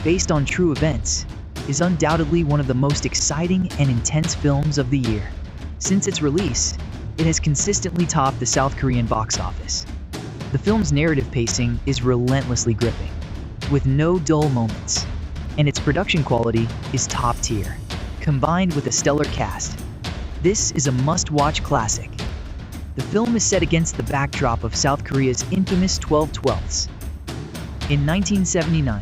based on true events, is undoubtedly one of the most exciting and intense films of the year. Since its release, it has consistently topped the South Korean box office. The film's narrative pacing is relentlessly gripping, with no dull moments, and its production quality is top tier. Combined with a stellar cast, this is a must-watch classic. The film is set against the backdrop of South Korea's infamous 12/12s. In 1979,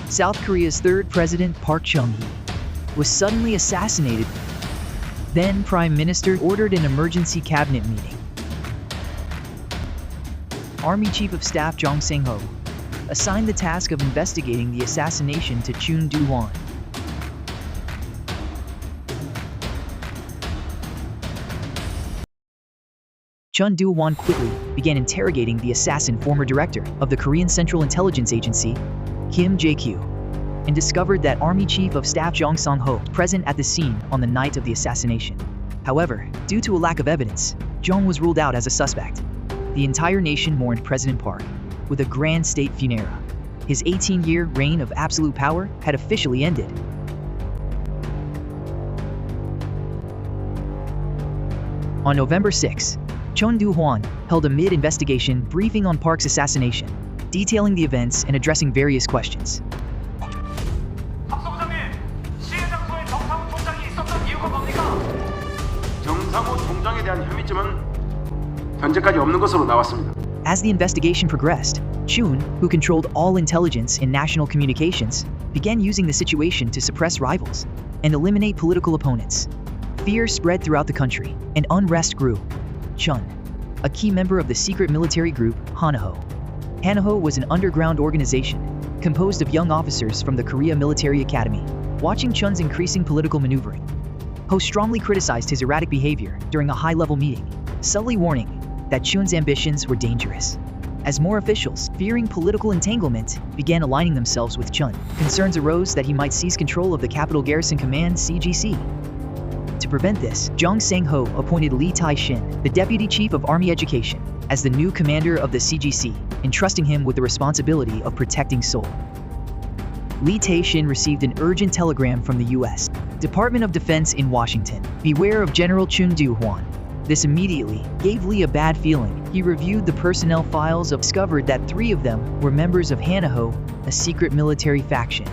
South Korea's third president Park Chung-hee was suddenly assassinated. Then Prime Minister ordered an emergency cabinet meeting. Army Chief of Staff Jong Sang-ho assigned the task of investigating the assassination to Chun Doo-hwan. Chun Doo-hwan quickly began interrogating the assassin, former director of the Korean Central Intelligence Agency, Kim Jae-kyu, and discovered that Army Chief of Staff Jong Sang-ho was present at the scene on the night of the assassination. However, due to a lack of evidence, Jong was ruled out as a suspect. The entire nation mourned President Park with a grand state funeral. His 18-year reign of absolute power had officially ended. On November 6, Chun Doo-hwan held a mid-investigation briefing on Park's assassination, detailing the events and addressing various questions. As the investigation progressed, Chun, who controlled all intelligence and national communications, began using the situation to suppress rivals and eliminate political opponents. Fear spread throughout the country, and unrest grew. Chun, a key member of the secret military group Hanaho. Hanaho was an underground organization composed of young officers from the Korea Military Academy. Watching Chun's increasing political maneuvering, Ho strongly criticized his erratic behavior during a high-level meeting, subtly warning that Chun's ambitions were dangerous. As more officials, fearing political entanglement, began aligning themselves with Chun, concerns arose that he might seize control of the Capital Garrison Command (CGC). To prevent this, Jong Sang-ho appointed Lee Tae-shin, the Deputy Chief of Army Education, as the new commander of the CGC, entrusting him with the responsibility of protecting Seoul. Lee Tae-shin received an urgent telegram from the U.S. Department of Defense in Washington. Beware of General Chun Doo-hwan. This immediately gave Lee a bad feeling. He reviewed the personnel files and discovered that 3 of them were members of Hanaho, a secret military faction.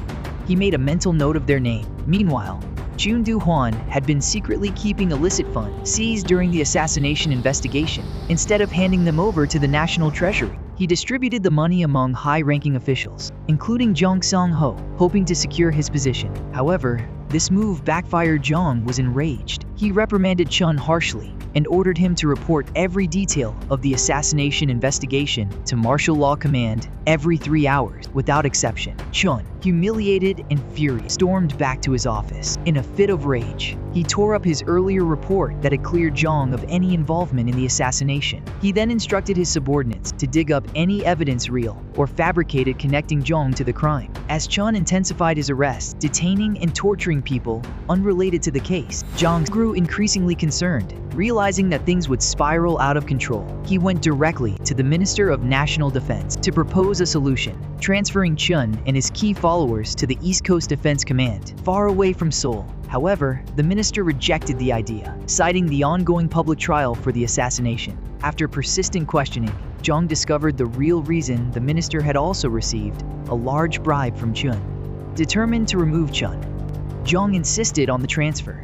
He made a mental note of their name. Meanwhile, Chun Doo-hwan had been secretly keeping illicit funds seized during the assassination investigation. Instead of handing them over to the National Treasury, he distributed the money among high-ranking officials, including Jong Sang-ho, hoping to secure his position. However, this move backfired. Jong was enraged. He reprimanded Chun harshly and ordered him to report every detail of the assassination investigation to Martial Law Command every 3 hours, without exception. Chun, humiliated and furious, stormed back to his office. In a fit of rage, he tore up his earlier report that had cleared Jong of any involvement in the assassination. He then instructed his subordinates to dig up any evidence, real or fabricated, connecting Jong to the crime. As Chun intensified his arrests, detaining and torturing people unrelated to the case, Jong grew increasingly concerned. Realizing that things would spiral out of control, he went directly to the Minister of National Defense to propose a solution, transferring Chun and his key followers to the East Coast Defense Command, far away from Seoul. However, the minister rejected the idea, citing the ongoing public trial for the assassination. After persistent questioning, Jong discovered the real reason the minister had also received a large bribe from Chun. Determined to remove Chun, Jong insisted on the transfer.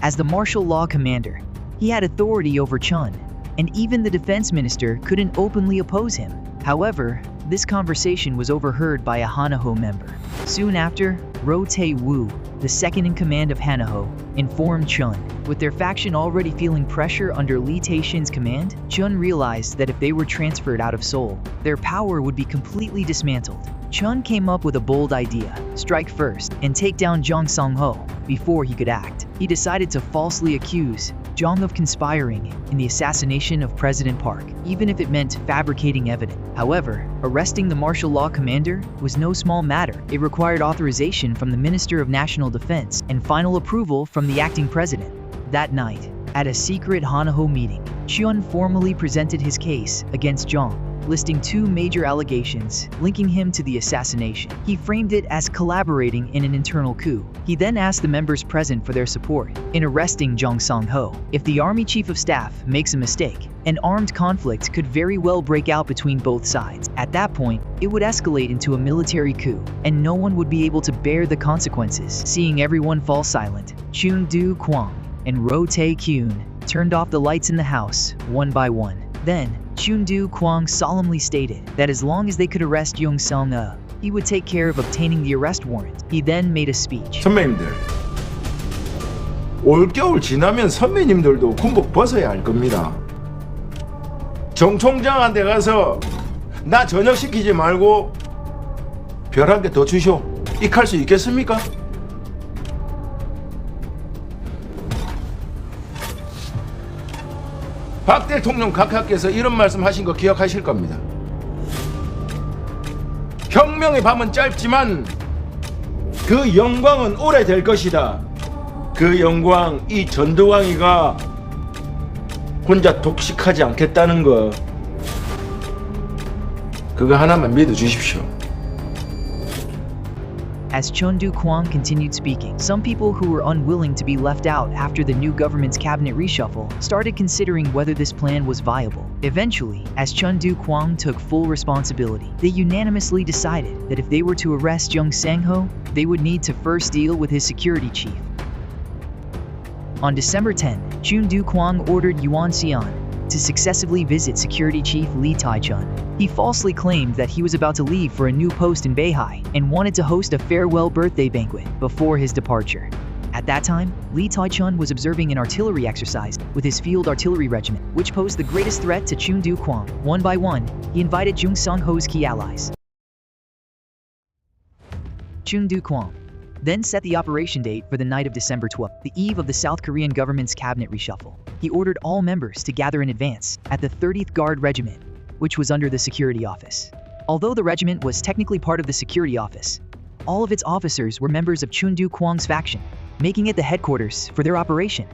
As the martial law commander, he had authority over Chun, and even the defense minister couldn't openly oppose him. However, this conversation was overheard by a Hanaho member. Soon after, Ro Tae-woo, the second in command of Hanaho, informed Chun. With their faction already feeling pressure under Lee Tae-shin's command, Chun realized that if they were transferred out of Seoul, their power would be completely dismantled. Chun came up with a bold idea: strike first and take down Jong Sang-ho before he could act. He decided to falsely accuse Jong of conspiring in the assassination of President Park, even if it meant fabricating evidence. However, arresting the martial law commander was no small matter. It required authorization from the Minister of National Defense and final approval from the acting president. That night, at a secret Hanaho meeting, Chun formally presented his case against Jong. listing 2 major allegations linking him to the assassination. He framed it as collaborating in an internal coup. He then asked the members present for their support in arresting Jung Sang-ho. If the army chief of staff makes a mistake, an armed conflict could very well break out between both sides. At that point, it would escalate into a military coup, and no one would be able to bear the consequences. Seeing everyone fall silent, Chun Doo-hwan and Roh Tae-kyun turned off the lights in the house one by one. Then, Chun Doo-hwan solemnly stated that as long as they could arrest Jung Sang-ho, he would take care of obtaining the arrest warrant. He then made a speech. 선배님들, 올겨울 지나면 선배님들도 군복 벗어야 할 겁니다. 정 총장한테 가서 나 전역시키지 말고 별 한 개 더 주쇼. 익할 수 있겠습니까? 박 대통령 각하께서 이런 말씀하신 거 기억하실 겁니다. 혁명의 밤은 짧지만 그 영광은 오래될 것이다. 그 영광 이 전두광이가 혼자 독식하지 않겠다는 거, 그거 하나만 믿어주십시오. As Chun Doo-hwan continued speaking, some people who were unwilling to be left out after the new government's cabinet reshuffle started considering whether this plan was viable. Eventually, as Chun Doo-hwan took full responsibility, they unanimously decided that if they were to arrest Jung Sang-ho, they would need to first deal with his security chief. On December 10, Chun Doo-hwan ordered Yuan Xian to successively visit security chief Lee Tae-chun. He falsely claimed that he was about to leave for a new post in Beihai and wanted to host a farewell birthday banquet before his departure. At that time, Lee Tae-chun was observing an artillery exercise with his field artillery regiment, which posed the greatest threat to Chun Doo-hwan. One by one, he invited Jung Sang-ho's key allies. Chun Doo-hwan then set the operation date for the night of December 12, the eve of the South Korean government's cabinet reshuffle. He ordered all members to gather in advance at the 30th Guard Regiment, which was under the security office. Although the regiment was technically part of the security office, all of its officers were members of Chun Doo-hwan's faction, making it the headquarters for their operation.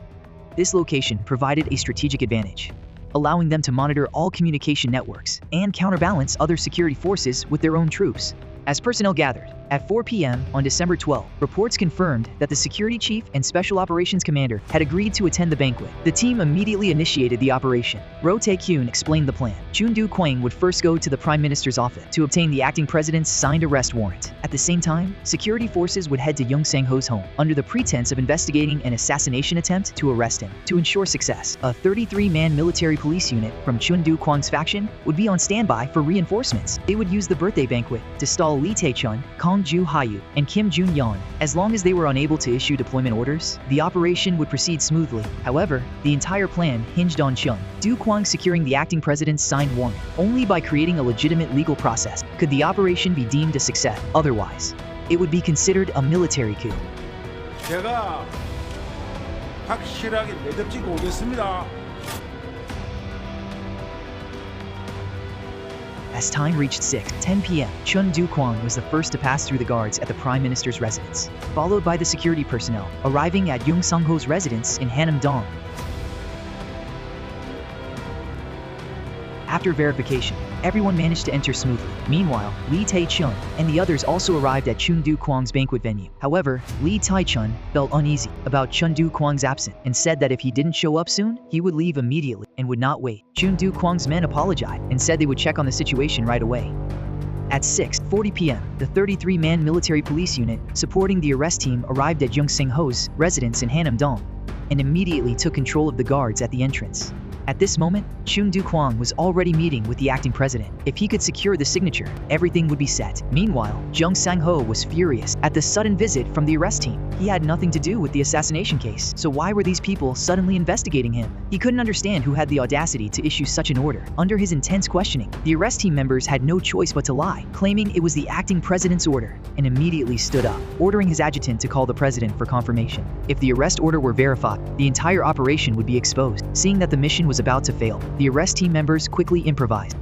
This location provided a strategic advantage, allowing them to monitor all communication networks and counterbalance other security forces with their own troops. As personnel gathered, at 4 p.m. on December 12, reports confirmed that the security chief and special operations commander had agreed to attend the banquet. The team immediately initiated the operation. Roh Tae-kyun explained the plan. Chun Doo-hwan would first go to the Prime Minister's office to obtain the acting president's signed arrest warrant. At the same time, security forces would head to Jung Sang-ho's home under the pretense of investigating an assassination attempt to arrest him. To ensure success, a 33-man military police unit from Chun Doo-hwan's faction would be on standby for reinforcements. They would use the birthday banquet to stall Lee Tae-chun, Kang Joo-hayu, and Kim Jun-yeon. As long as they were unable to issue deployment orders, the operation would proceed smoothly. However, the entire plan hinged on Chun Doo-hwan securing the acting president's signed warrant. Only by creating a legitimate legal process could the operation be deemed a success. Otherwise, it would be considered a military coup. 제가 확실하게 매듭지고 오겠습니다. As time reached 10 p.m., Chun Doo-hwan was the first to pass through the guards at the Prime Minister's residence, followed by the security personnel, arriving at Jung Sang-ho's residence in Hanam-dong. After verification, everyone managed to enter smoothly. Meanwhile, Lee Tae-chun and the others also arrived at Chun Doo-hwan's banquet venue. However, Lee Tae-chun felt uneasy about Chun Doo-hwan's absence and said that if he didn't show up soon, he would leave immediately and would not wait. Chun Doo-hwan's men apologized and said they would check on the situation right away. At 6:40 p.m., the 33-man military police unit supporting the arrest team arrived at Jung Sang-ho's residence in Hanam-dong and immediately took control of the guards at the entrance. At this moment, Chun Doo-hwan was already meeting with the acting president. If he could secure the signature, everything would be set. Meanwhile, Jung Sang-ho was furious at the sudden visit from the arrest team. He had nothing to do with the assassination case, so why were these people suddenly investigating him? He couldn't understand who had the audacity to issue such an order. Under his intense questioning, the arrest team members had no choice but to lie, claiming it was the acting president's order, and immediately stood up, ordering his adjutant to call the president for confirmation. If the arrest order were verified, the entire operation would be exposed. Seeing that the mission was about to fail, the arrest team members quickly improvised.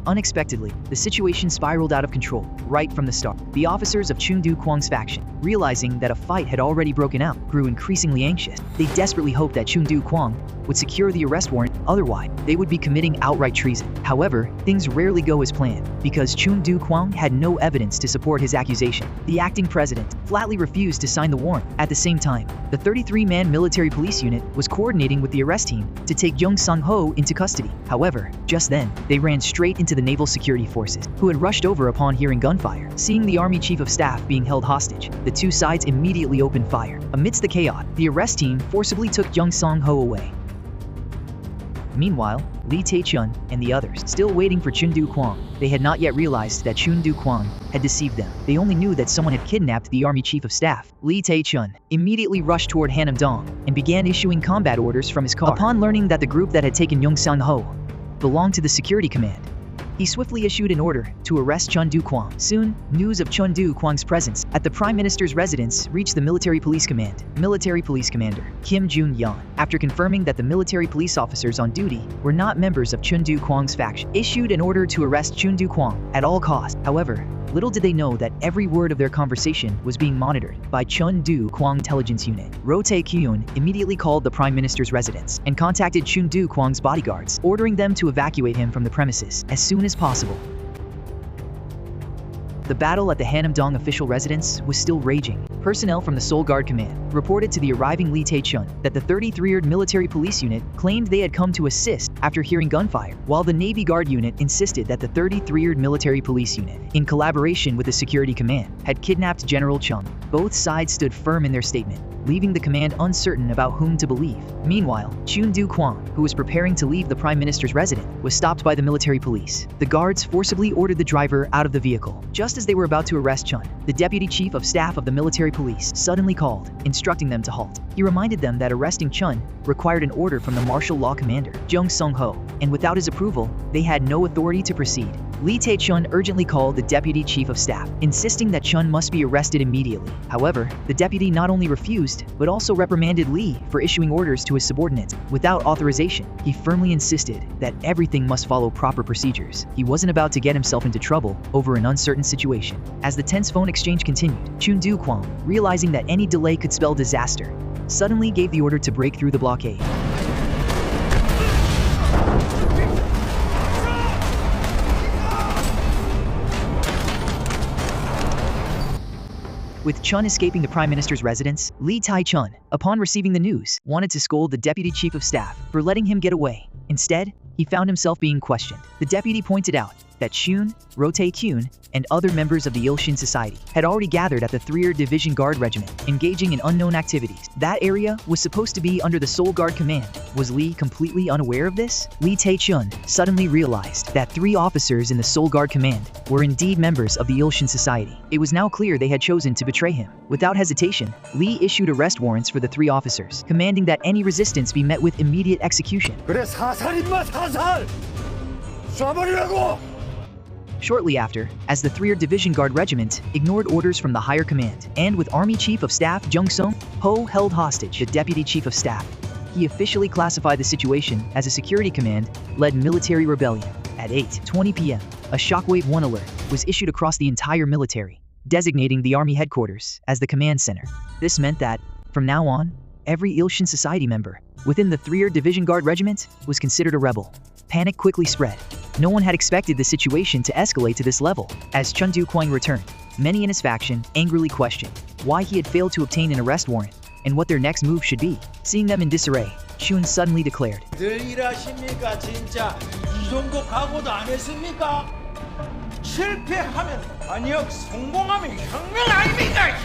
Unexpectedly, the situation spiraled out of control right from the start. The officers of Chun Doo-hwan's faction, realizing that a fight had already broken out, grew increasingly anxious. They desperately hoped that Chun Doo-hwan would secure the arrest warrant, otherwise they would be committing outright treason. However, things rarely go as planned, because Chun Doo-hwan had no evidence to support his accusation. The acting president flatly refused to sign the warrant. At the same time, the 33-man military police unit was coordinating with the arrest team to take Young Sang-ho into custody. However, just then, they ran straight into the naval security forces, who had rushed over upon hearing gunfire. Seeing the army chief of staff being held hostage, the two sides immediately opened fire. Amidst the chaos, the arrest team forcibly took Young Sang-ho away. Meanwhile, Lee Tae-chun and the others, still waiting for Chun Doo-hwan, they had not yet realized that Chun Doo-hwan had deceived them. They only knew that someone had kidnapped the army chief of staff. Lee Tae-chun immediately rushed toward Hanam-dong and began issuing combat orders from his car. Upon learning that the group that had taken Young Sang-ho belonged to the security command, he swiftly issued an order to arrest Chun Doo-hwan. Soon, news of Chun Doo-hwan's presence at the Prime Minister's residence reached the Military Police Command. Military Police Commander Kim Jun-yeon, after confirming that the military police officers on duty were not members of Chun Doo-hwan's faction, issued an order to arrest Chun Doo-hwan at all costs. However, little did they know that every word of their conversation was being monitored by Chun Doo-hwan intelligence unit. Roh Tae-kyun immediately called the Prime Minister's residence and contacted Chun Doo-hwan's bodyguards, ordering them to evacuate him from the premises as soon as possible. The battle at the Hanam-dong official residence was still raging. Personnel from the Seoul Guard Command reported to the arriving Lee Tae-chun that the 33rd Military Police Unit claimed they had come to assist after hearing gunfire, while the Navy Guard Unit insisted that the 33rd Military Police Unit, in collaboration with the Security Command, had kidnapped General Chung. Both sides stood firm in their statement, leaving the command uncertain about whom to believe. Meanwhile, Chun Doo-hwan, who was preparing to leave the Prime Minister's residence, was stopped by the military police. The guards forcibly ordered the driver out of the vehicle. Just as they were about to arrest Chun, the Deputy Chief of Staff of the military police suddenly called, instructing them to halt. He reminded them that arresting Chun required an order from the martial law commander, Young Sang-ho, and without his approval, they had no authority to proceed. Lee Tae-chun urgently called the Deputy Chief of Staff, insisting that Chun must be arrested immediately. However, the deputy not only refused, but also reprimanded Lee for issuing orders to his subordinates without authorization. He firmly insisted that everything must follow proper procedures. He wasn't about to get himself into trouble over an uncertain situation. As the tense phone exchange continued, Chun Doo-hwan, realizing that any delay could spell disaster, suddenly gave the order to break through the blockade. With Chun escaping the Prime Minister's residence, Lee Tae-chun, upon receiving the news, wanted to scold the Deputy Chief of Staff for letting him get away. Instead, he found himself being questioned. The deputy pointed out that Chun, Roh Tae-kyun, and other members of the Ilshin Society had already gathered at the 3rd Division Guard Regiment, engaging in unknown activities. That area was supposed to be under the Seoul Guard Command. Was Lee completely unaware of this? Lee Tae-chun suddenly realized that 3 officers in the Seoul Guard Command were indeed members of the Ilshin Society. It was now clear they had chosen to betray him. Without hesitation, Lee issued arrest warrants for the 3 officers, commanding that any resistance be met with immediate execution. 그래 사살인마 사살! 쏴버리라고! Shortly after, as the 3rd Division Guard Regiment ignored orders from the higher command, and with Army Chief of Staff Jung Sung-ho held hostage the Deputy Chief of Staff, he officially classified the situation as a security command-led military rebellion. At 8:20 p.m., a Shockwave 1 alert was issued across the entire military, designating the Army headquarters as the command center. This meant that, from now on, every Ilshin Society member within the 3rd Division Guard Regiment was considered a rebel. Panic quickly spread. No one had expected the situation to escalate to this level. As Chun Doo-hwan returned, many in his faction angrily questioned why he had failed to obtain an arrest warrant and what their next move should be. Seeing them in disarray, Chun suddenly declared, 늘 일하십니까 진짜 이 정도 각오도 안 했습니까? 실패하면 아니요 성공하면 혁명 아닙니까?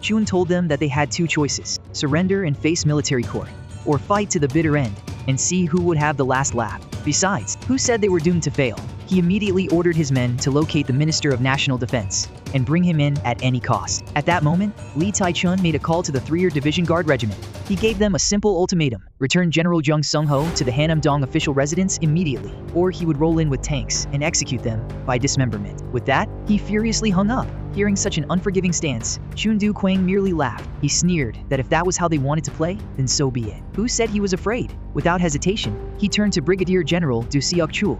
Chun told them that they had 2 choices: surrender and face military court, or fight to the bitter end and see who would have the last laugh. Besides, who said they were doomed to fail? He immediately ordered his men to locate the Minister of National Defense and bring him in at any cost. At that moment, Lee Tai-chun made a call to the 3rd Division Guard Regiment. He gave them a simple ultimatum: return General Jung Sung-ho to the Hanam-dong official residence immediately, or he would roll in with tanks and execute them by dismemberment. With that, he furiously hung up. Hearing such an unforgiving stance, Chun Doo-hwan merely laughed. He sneered that if that was how they wanted to play, then so be it. Who said he was afraid? Without hesitation, he turned to Brigadier General Do Seok-chul,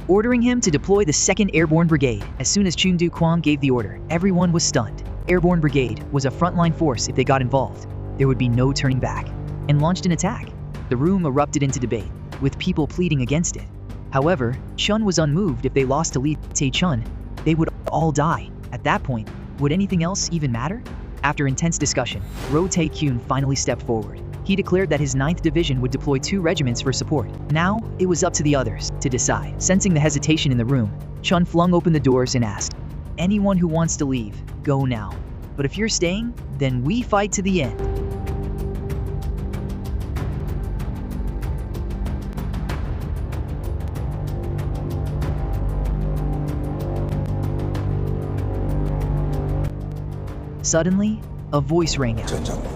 ordering him to deploy the 2nd Airborne Brigade. As soon as Chun Doo-hwan gave the order, everyone was stunned. Airborne Brigade was a frontline force. If they got involved, there would be no turning back, and launched an attack. The room erupted into debate, with people pleading against it. However, Chun was unmoved. If they lost to Lee Tai-chun, they would all die. At that point, would anything else even matter? After intense discussion, Roh Tae-kyun finally stepped forward. He declared that his 9th Division would deploy 2 regiments for support. Now, it was up to the others to decide. Sensing the hesitation in the room, Chun flung open the doors and asked, "Anyone who wants to leave, go now. But if you're staying, then we fight to the end." Suddenly, a voice rang out. 전장님,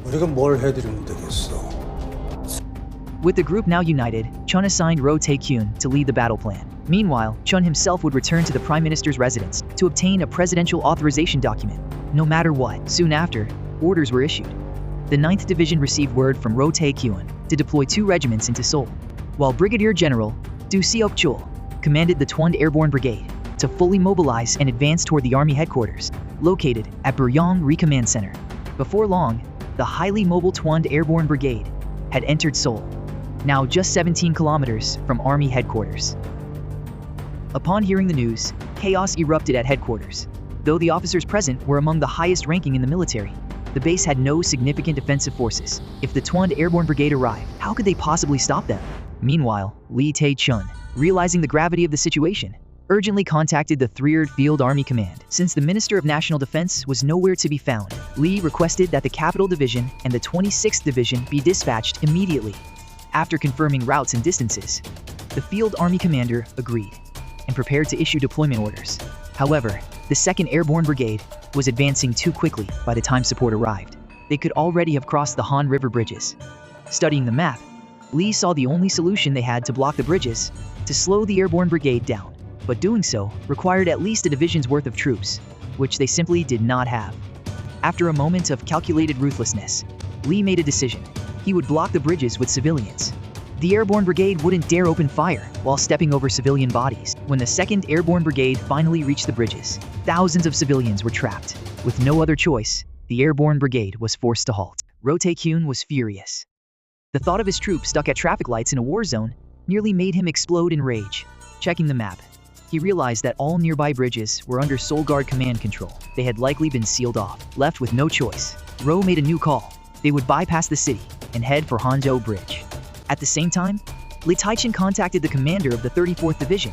우리가 뭘 해드리면 되겠어? With the group now united, Chun assigned Roh Tae-kyun to lead the battle plan. Meanwhile, Chun himself would return to the Prime Minister's residence to obtain a presidential authorization document. No matter what, soon after, orders were issued. The 9th Division received word from Roh Tae-kyun to deploy 2 regiments into Seoul, while Brigadier General Do Seok-chul commanded the 2nd Airborne Brigade to fully mobilize and advance toward the Army headquarters, located at Buryong Recommand Center. Before long, the highly mobile 2nd Airborne Brigade had entered Seoul, now just 17 kilometers from Army headquarters. Upon hearing the news, chaos erupted at headquarters. Though the officers present were among the highest ranking in the military, the base had no significant defensive forces. If the 2nd Airborne Brigade arrived, how could they possibly stop them? Meanwhile, Lee Tai-chun, realizing the gravity of the situation, urgently contacted the 3rd Field Army Command. Since the Minister of National Defense was nowhere to be found, Lee requested that the Capital Division and the 26th Division be dispatched immediately. After confirming routes and distances, the Field Army Commander agreed and prepared to issue deployment orders. However, the 2nd Airborne Brigade was advancing too quickly by the time support arrived. They could already have crossed the Han River bridges. Studying the map, Lee saw the only solution they had to block the bridges to slow the Airborne Brigade down. But doing so required at least a division's worth of troops, which they simply did not have. After a moment of calculated ruthlessness, Lee made a decision. He would block the bridges with civilians. The Airborne Brigade wouldn't dare open fire while stepping over civilian bodies. When the 2nd Airborne Brigade finally reached the bridges, thousands of civilians were trapped. With no other choice, the Airborne Brigade was forced to halt. Roh Tae-kyun was furious. The thought of his troops stuck at traffic lights in a war zone nearly made him explode in rage. Checking the map, he realized that all nearby bridges were under Seoul Guard command control. They had likely been sealed off. Left with no choice, Roh made a new call. They would bypass the city and head for Hanjo Bridge. At the same time, Lee Tai-chun contacted the commander of the 34th Division,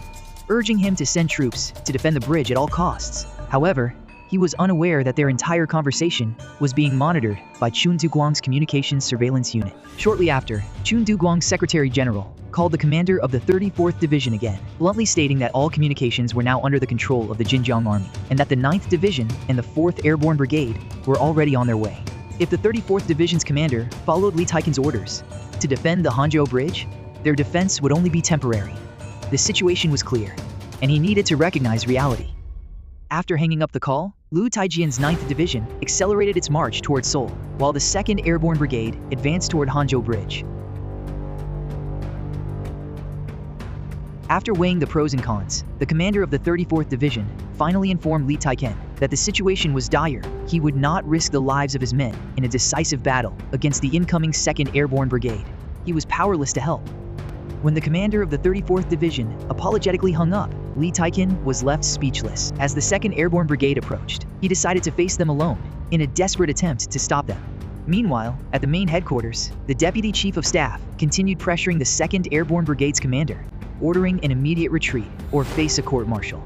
urging him to send troops to defend the bridge at all costs. However, he was unaware that their entire conversation was being monitored by Chun Doo-hwan's communications surveillance unit. Shortly after, Chun Doo-hwan's Secretary General called the commander of the 34th Division again, bluntly stating that all communications were now under the control of the Jinjiang Army, and that the 9th Division and the 4th Airborne Brigade were already on their way. If the 34th Division's commander followed Lee Tai-chun's orders to defend the Hanjo Bridge, their defense would only be temporary. The situation was clear, and he needed to recognize reality. After hanging up the call, Lee Tai-chun's 9th Division accelerated its march toward Seoul, while the 2nd Airborne Brigade advanced toward Hanjo Bridge. After weighing the pros and cons, the commander of the 34th Division finally informed Lee Tai-chun that the situation was dire. He would not risk the lives of his men in a decisive battle against the incoming 2nd Airborne Brigade. He was powerless to help. When the commander of the 34th Division apologetically hung up, Lee Tai-chun was left speechless. As the 2nd Airborne Brigade approached, he decided to face them alone in a desperate attempt to stop them. Meanwhile, at the main headquarters, the Deputy Chief of Staff continued pressuring the 2nd Airborne Brigade's commander, ordering an immediate retreat or face a court-martial.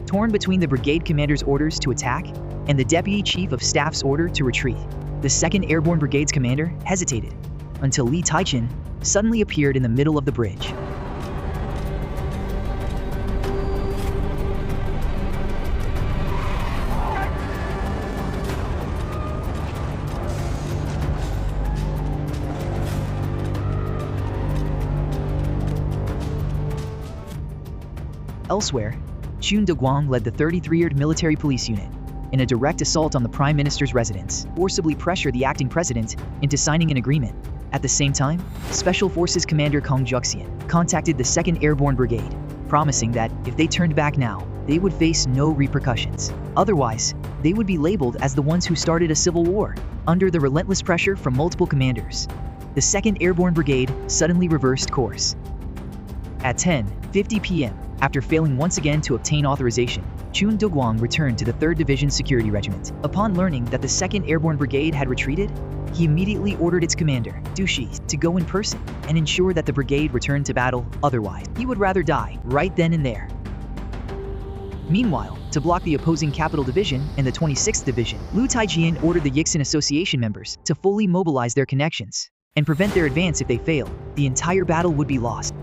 Torn between the brigade commander's orders to attack and the Deputy Chief of Staff's order to retreat, the 2nd Airborne Brigade's commander hesitated until Lee Tai-chun suddenly appeared in the middle of the bridge. Elsewhere, Chun Doo-hwan led the 33rd Military Police Unit in a direct assault on the Prime Minister's residence, forcibly pressured the acting president into signing an agreement. At the same time, Special Forces Commander KangJuk-seon contacted the 2nd Airborne Brigade, promising that if they turned back now, they would face no repercussions. Otherwise, they would be labeled as the ones who started a civil war. Under the relentless pressure from multiple commanders, the 2nd Airborne Brigade suddenly reversed course. At 10:50 p.m., after failing once again to obtain authorization, Chun Doo-hwan returned to the 3rd Division Security Regiment. Upon learning that the 2nd Airborne Brigade had retreated, he immediately ordered its commander, Do-shi, to go in person and ensure that the brigade returned to battle. Otherwise, he would rather die right then and there. Meanwhile, to block the opposing Capital Division and the 26th Division, Lee Tai-jin ordered the Yiksan Association members to fully mobilize their connections and prevent their advance. If they failed, the entire battle would be lost.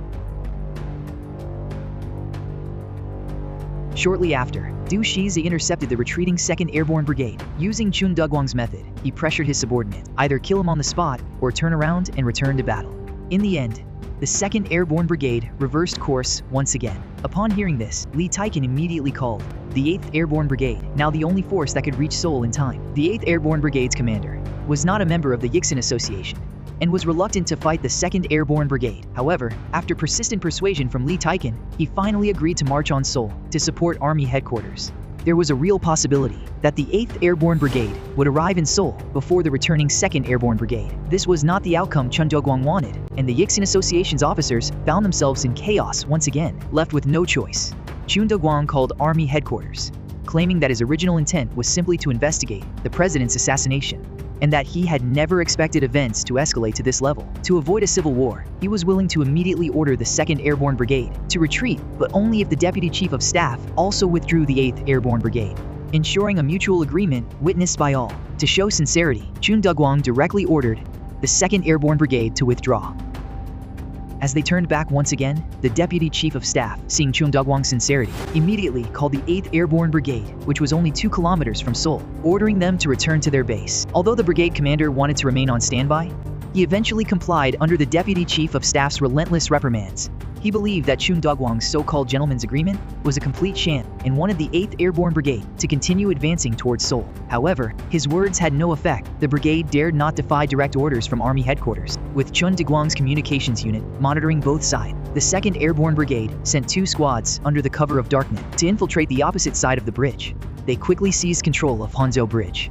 Shortly after, Do-shi intercepted the retreating 2nd Airborne Brigade. Using Chun Doo-hwan's method, he pressured his subordinate, either kill him on the spot or turn around and return to battle. In the end, the 2nd Airborne Brigade reversed course once again. Upon hearing this, Lee Tai-kin immediately called the 8th Airborne Brigade, now the only force that could reach Seoul in time. The 8th Airborne Brigade's commander was not a member of the Yiksan Association and was reluctant to fight the 2nd Airborne Brigade. However, after persistent persuasion from Lee Tai-kin, he finally agreed to march on Seoul to support Army headquarters. There was a real possibility that the 8th Airborne Brigade would arrive in Seoul before the returning 2nd Airborne Brigade. This was not the outcome Chun Doo-hwan wanted, and the Yiksan Association's officers found themselves in chaos once again, left with no choice. Chun Doo-hwan called Army headquarters, claiming that his original intent was simply to investigate the president's assassination, and that he had never expected events to escalate to this level. To avoid a civil war, he was willing to immediately order the 2nd Airborne Brigade to retreat, but only if the Deputy Chief of Staff also withdrew the 8th Airborne Brigade, ensuring a mutual agreement witnessed by all. To show sincerity, Chun Doo-hwan directly ordered the 2nd Airborne Brigade to withdraw. As they turned back once again, the Deputy Chief of Staff, seeing Chun Doo-hwan's sincerity, immediately called the 8th Airborne Brigade, which was only 2 kilometers from Seoul, ordering them to return to their base. Although the brigade commander wanted to remain on standby, he eventually complied under the Deputy Chief of Staff's relentless reprimands. He believed that Chun Doo-hwan's so-called gentleman's agreement was a complete sham and wanted the 8th Airborne Brigade to continue advancing towards Seoul. However, his words had no effect. The brigade dared not defy direct orders from Army headquarters, with Chun Doo-hwan's communications unit monitoring both sides. The 2nd Airborne Brigade sent 2 squads under the cover of darkness to infiltrate the opposite side of the bridge. They quickly seized control of Hanzhou Bridge.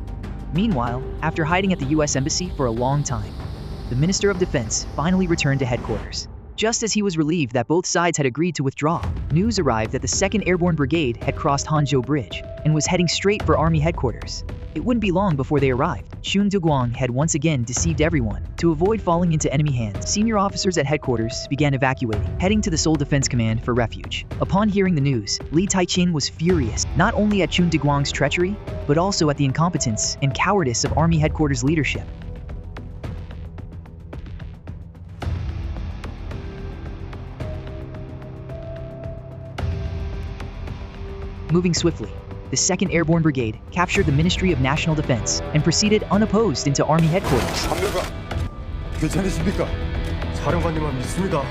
Meanwhile, after hiding at the US Embassy for a long time, the Minister of Defense finally returned to headquarters. Just as he was relieved that both sides had agreed to withdraw, news arrived that the 2nd Airborne Brigade had crossed Hanzhou Bridge and was heading straight for Army headquarters. It wouldn't be long before they arrived. Chun Doo-hwan had once again deceived everyone. To avoid falling into enemy hands, senior officers at headquarters began evacuating, heading to the Seoul Defense Command for refuge. Upon hearing the news, Lee Tai-jin was furious, not only at Chun Doo-hwan's treachery, but also at the incompetence and cowardice of Army headquarters leadership. Moving swiftly, the 2nd Airborne Brigade captured the Ministry of National Defense and proceeded unopposed into Army headquarters. 감독관, 괜찮으십니까? 사령관님만 믿습니다.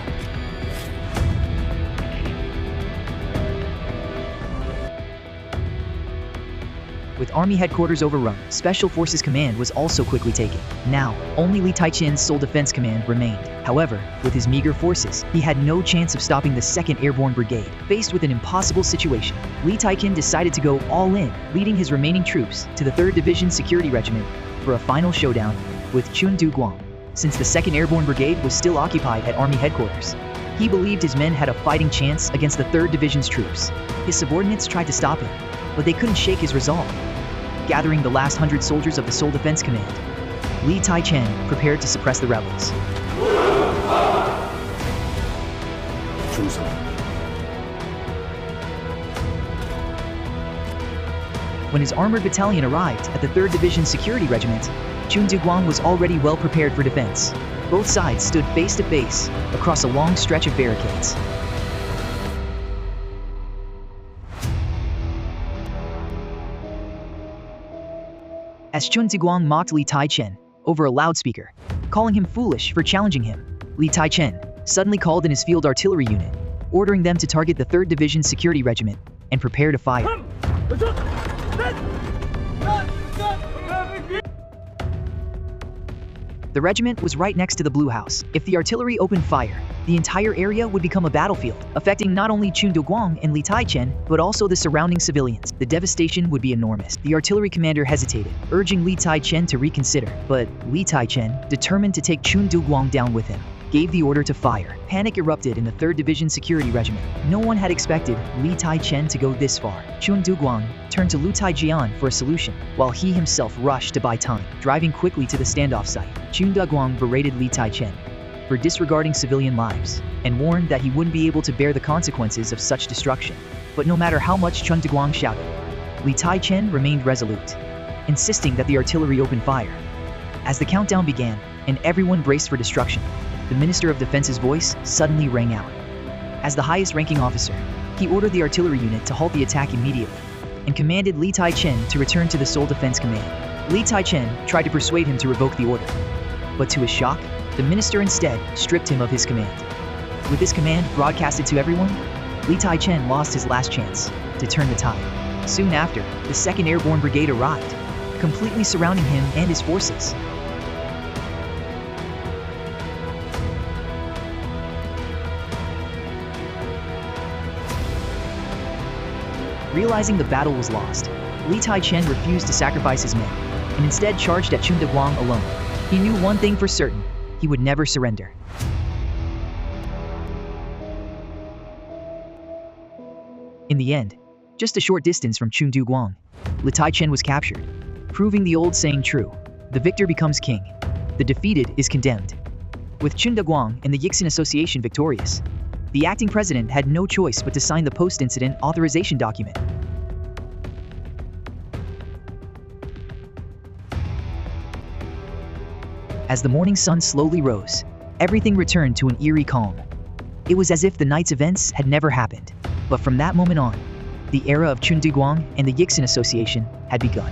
With Army headquarters overrun, Special Forces Command was also quickly taken. Now, only Lee Tai-jin's Seoul Defense Command remained. However, with his meager forces, he had no chance of stopping the 2nd Airborne Brigade. Faced with an impossible situation, Lee Tai-jin decided to go all in, leading his remaining troops to the 3rd Division Security Regiment for a final showdown with Chun Doo-hwan. Since the 2nd Airborne Brigade was still occupied at Army headquarters, he believed his men had a fighting chance against the 3rd Division's troops. His subordinates tried to stop him, but they couldn't shake his resolve. Gathering the last 100 soldiers of the Seoul Defense Command, Lee Tai-jin prepared to suppress the rebels. 중성. When his armored battalion arrived at the 3rd Division Security Regiment, Chun Doo-hwan was already well prepared for defense. Both sides stood face to face across a long stretch of barricades. As Chun Doo-hwan mocked Lee Tai-jin over a loudspeaker, calling him foolish for challenging him, Lee Tai-jin suddenly called in his field artillery unit, ordering them to target the 3rd Division Security Regiment and prepare to fire. The regiment was right next to the Blue House. If the artillery opened fire, the entire area would become a battlefield, affecting not only Chun Doo-hwan and Li Tai-chen, but also the surrounding civilians. The devastation would be enormous. The artillery commander hesitated, urging Li Tai-chen to reconsider, but Li Tai-chen, determined to take Chun Doo-hwan down with him, gave the order to fire. Panic erupted in the 3rd Division Security Regiment. No one had expected Li Tai-chen to go this far. Chun Doo-hwan turned to Lu Tai-jian for a solution, while he himself rushed to buy time. Driving quickly to the standoff site, Chun Doo-hwan berated Li Tai-chen for disregarding civilian lives and warned that he wouldn't be able to bear the consequences of such destruction. But no matter how much Chun Doo-hwan shouted, Li Tai-chen remained resolute, insisting that the artillery open fire. As the countdown began and everyone braced for destruction, the Minister of Defense's voice suddenly rang out. As the highest-ranking officer, he ordered the artillery unit to halt the attack immediately and commanded Li Tai-chen to return to the Seoul Defense Command. Li Tai-chen tried to persuade him to revoke the order, but to his shock, the minister instead stripped him of his command. With this command broadcasted to everyone, Li Tai-chen lost his last chance to turn the tide. Soon after, the 2nd Airborne Brigade arrived, completely surrounding him and his forces. Realizing the battle was lost, Li Tai-chen refused to sacrifice his men and instead charged at Chun Doo-hwan alone. He knew one thing for certain: he would never surrender. In the end, just a short distance from Chun Doo-hwan, Li Tai-chen was captured, proving the old saying true: the victor becomes king, the defeated is condemned. With Chun Doo-hwan and the Yixin Association victorious, the acting president had no choice but to sign the post-incident authorization document. As the morning sun slowly rose, everything returned to an eerie calm. It was as if the night's events had never happened. But from that moment on, the era of Chun Doo-hwan and the Yixin Association had begun.